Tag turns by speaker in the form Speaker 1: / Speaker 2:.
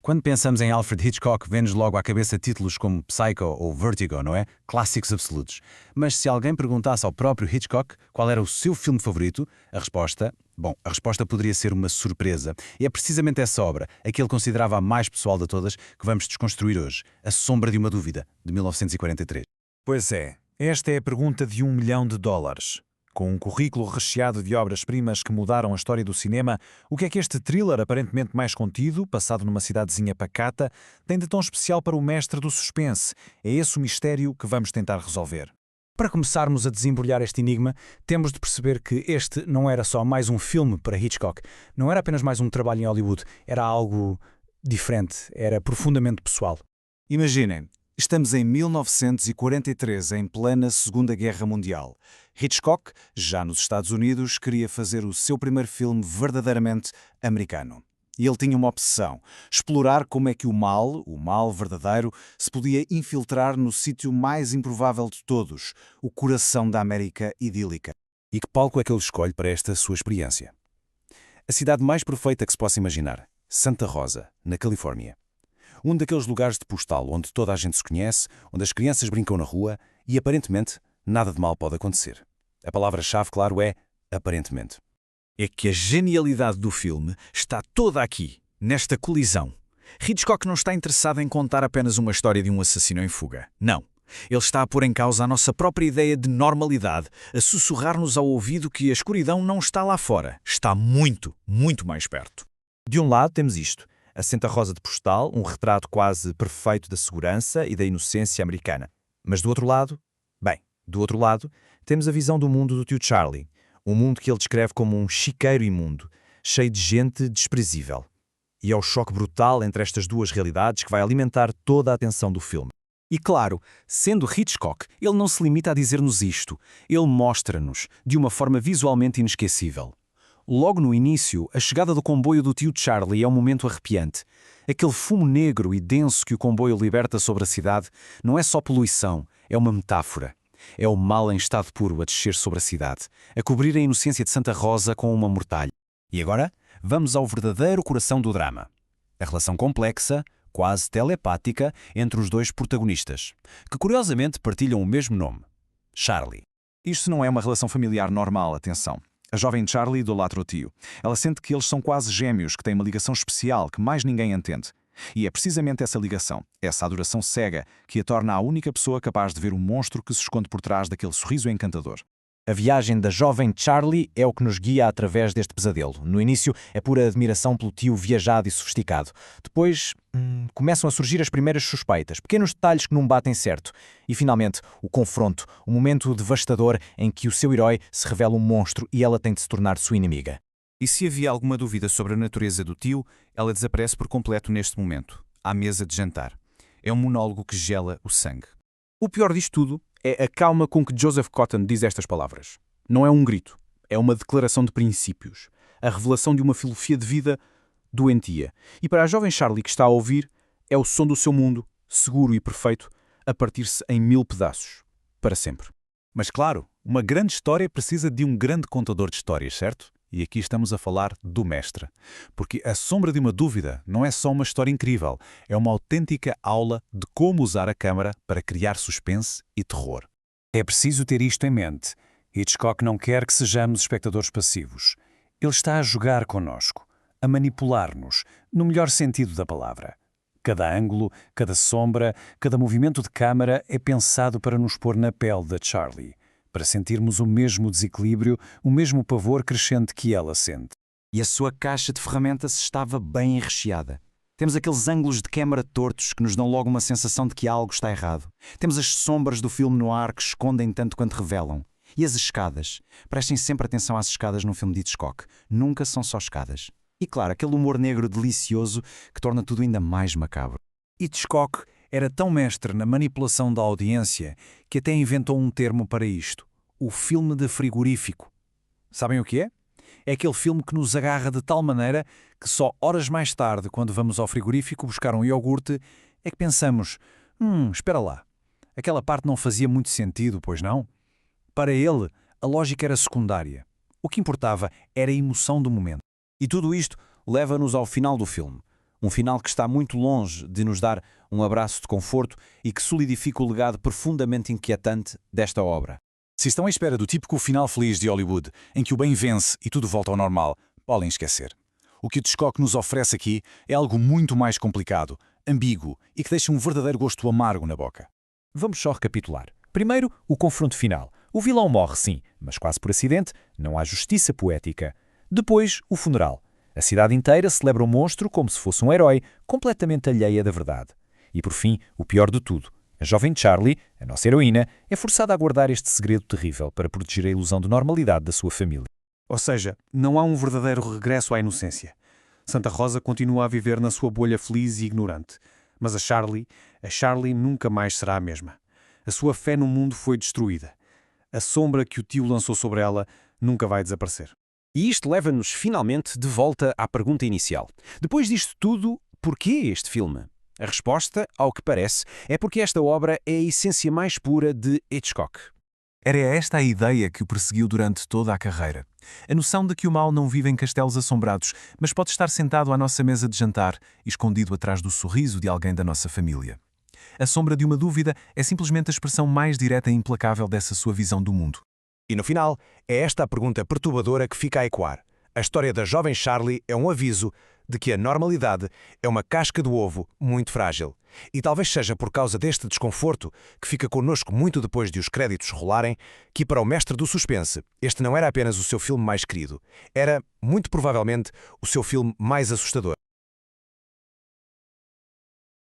Speaker 1: Quando pensamos em Alfred Hitchcock, vem-nos logo à cabeça títulos como Psycho ou Vertigo, não é? Clássicos absolutos. Mas se alguém perguntasse ao próprio Hitchcock qual era o seu filme favorito, a resposta poderia ser uma surpresa. E é precisamente essa obra, a que ele considerava a mais pessoal de todas, que vamos desconstruir hoje. A Sombra de uma Dúvida, de 1943.
Speaker 2: Pois é, esta é a pergunta de $1 milhão. Com um currículo recheado de obras-primas que mudaram a história do cinema, o que é que este thriller aparentemente mais contido, passado numa cidadezinha pacata, tem de tão especial para o mestre do suspense? É esse o mistério que vamos tentar resolver.
Speaker 3: Para começarmos a desembrulhar este enigma, temos de perceber que este não era só mais um filme para Hitchcock. Não era apenas mais um trabalho em Hollywood. Era algo diferente. Era profundamente pessoal.
Speaker 2: Imaginem, estamos em 1943, em plena Segunda Guerra Mundial. Hitchcock, já nos Estados Unidos, queria fazer o seu primeiro filme verdadeiramente americano. E ele tinha uma obsessão: explorar como é que o mal verdadeiro, se podia infiltrar no sítio mais improvável de todos, o coração da América idílica.
Speaker 1: E que palco é que ele escolhe para esta sua experiência? A cidade mais perfeita que se possa imaginar, Santa Rosa, na Califórnia. Um daqueles lugares de postal onde toda a gente se conhece, onde as crianças brincam na rua e, aparentemente, nada de mal pode acontecer. A palavra-chave, claro, é aparentemente.
Speaker 4: É que a genialidade do filme está toda aqui, nesta colisão. Hitchcock não está interessado em contar apenas uma história de um assassino em fuga. Não. Ele está a pôr em causa a nossa própria ideia de normalidade, a sussurrar-nos ao ouvido que a escuridão não está lá fora, está muito, muito mais perto.
Speaker 5: De um lado temos isto, a Santa Rosa de postal, um retrato quase perfeito da segurança e da inocência americana. Mas do outro lado, temos a visão do mundo do tio Charlie, um mundo que ele descreve como um chiqueiro imundo, cheio de gente desprezível. E é o choque brutal entre estas duas realidades que vai alimentar toda a atenção do filme.
Speaker 3: E claro, sendo Hitchcock, ele não se limita a dizer-nos isto. Ele mostra-nos de uma forma visualmente inesquecível. Logo no início, a chegada do comboio do tio Charlie é um momento arrepiante. Aquele fumo negro e denso que o comboio liberta sobre a cidade não é só poluição, é uma metáfora. É o mal em estado puro a descer sobre a cidade, a cobrir a inocência de Santa Rosa com uma mortalha. E agora, vamos ao verdadeiro coração do drama. A relação complexa, quase telepática, entre os dois protagonistas, que curiosamente partilham o mesmo nome: Charlie.
Speaker 2: Isto não é uma relação familiar normal, atenção. A jovem Charlie idolatra o tio. Ela sente que eles são quase gêmeos, que têm uma ligação especial que mais ninguém entende. E é precisamente essa ligação, essa adoração cega, que a torna a única pessoa capaz de ver o monstro que se esconde por trás daquele sorriso encantador.
Speaker 5: A viagem da jovem Charlie é o que nos guia através deste pesadelo. No início é pura admiração pelo tio viajado e sofisticado. Depois começam a surgir as primeiras suspeitas, pequenos detalhes que não batem certo. E finalmente o confronto, o momento devastador em que o seu herói se revela um monstro e ela tem de se tornar sua inimiga.
Speaker 1: E se havia alguma dúvida sobre a natureza do tio, ela desaparece por completo neste momento, à mesa de jantar. É um monólogo que gela o sangue.
Speaker 3: O pior disto tudo é a calma com que Joseph Cotten diz estas palavras. Não é um grito, é uma declaração de princípios, a revelação de uma filosofia de vida doentia. E para a jovem Charlie que está a ouvir, é o som do seu mundo, seguro e perfeito, a partir-se em 1000 pedaços, para sempre.
Speaker 1: Mas claro, uma grande história precisa de um grande contador de histórias, certo? E aqui estamos a falar do mestre. Porque A Sombra de uma Dúvida não é só uma história incrível, é uma autêntica aula de como usar a câmara para criar suspense e terror. É preciso ter isto em mente. Hitchcock não quer que sejamos espectadores passivos. Ele está a jogar connosco, a manipular-nos, no melhor sentido da palavra. Cada ângulo, cada sombra, cada movimento de câmara é pensado para nos pôr na pele da Charlie, para sentirmos o mesmo desequilíbrio, o mesmo pavor crescente que ela sente.
Speaker 3: E a sua caixa de ferramentas estava bem recheada. Temos aqueles ângulos de câmara tortos que nos dão logo uma sensação de que algo está errado. Temos as sombras do filme noir que escondem tanto quanto revelam. E as escadas. Prestem sempre atenção às escadas num filme de Hitchcock. Nunca são só escadas. E claro, aquele humor negro delicioso que torna tudo ainda mais macabro.
Speaker 2: Hitchcock era tão mestre na manipulação da audiência que até inventou um termo para isto: o filme de frigorífico. Sabem o que é? É aquele filme que nos agarra de tal maneira que só horas mais tarde, quando vamos ao frigorífico buscar um iogurte, é que pensamos: espera lá, aquela parte não fazia muito sentido, pois não? Para ele, a lógica era secundária. O que importava era a emoção do momento. E tudo isto leva-nos ao final do filme.
Speaker 3: Um final que está muito longe de nos dar um abraço de conforto e que solidifica o legado profundamente inquietante desta obra.
Speaker 1: Se estão à espera do típico final feliz de Hollywood, em que o bem vence e tudo volta ao normal, podem esquecer. O que o Hitchcock nos oferece aqui é algo muito mais complicado, ambíguo e que deixa um verdadeiro gosto amargo na boca.
Speaker 2: Vamos só recapitular. Primeiro, o confronto final. O vilão morre, sim, mas quase por acidente, não há justiça poética. Depois, o funeral. A cidade inteira celebra o monstro como se fosse um herói, completamente alheia da verdade. E por fim, o pior de tudo. A jovem Charlie, a nossa heroína, é forçada a guardar este segredo terrível para proteger a ilusão de normalidade da sua família.
Speaker 6: Ou seja, não há um verdadeiro regresso à inocência. Santa Rosa continua a viver na sua bolha feliz e ignorante. Mas a Charlie nunca mais será a mesma. A sua fé no mundo foi destruída. A sombra que o tio lançou sobre ela nunca vai desaparecer.
Speaker 3: E isto leva-nos finalmente de volta à pergunta inicial. Depois disto tudo, porquê este filme? A resposta, ao que parece, é porque esta obra é a essência mais pura de Hitchcock.
Speaker 7: Era esta a ideia que o perseguiu durante toda a carreira. A noção de que o mal não vive em castelos assombrados, mas pode estar sentado à nossa mesa de jantar, escondido atrás do sorriso de alguém da nossa família. A sombra de uma dúvida é simplesmente a expressão mais direta e implacável dessa sua visão do mundo.
Speaker 8: E no final, é esta a pergunta perturbadora que fica a ecoar. A história da jovem Charlie é um aviso de que a normalidade é uma casca de ovo muito frágil. E talvez seja por causa deste desconforto, que fica connosco muito depois de os créditos rolarem, que para o mestre do suspense, este não era apenas o seu filme mais querido, era, muito provavelmente, o seu filme mais assustador.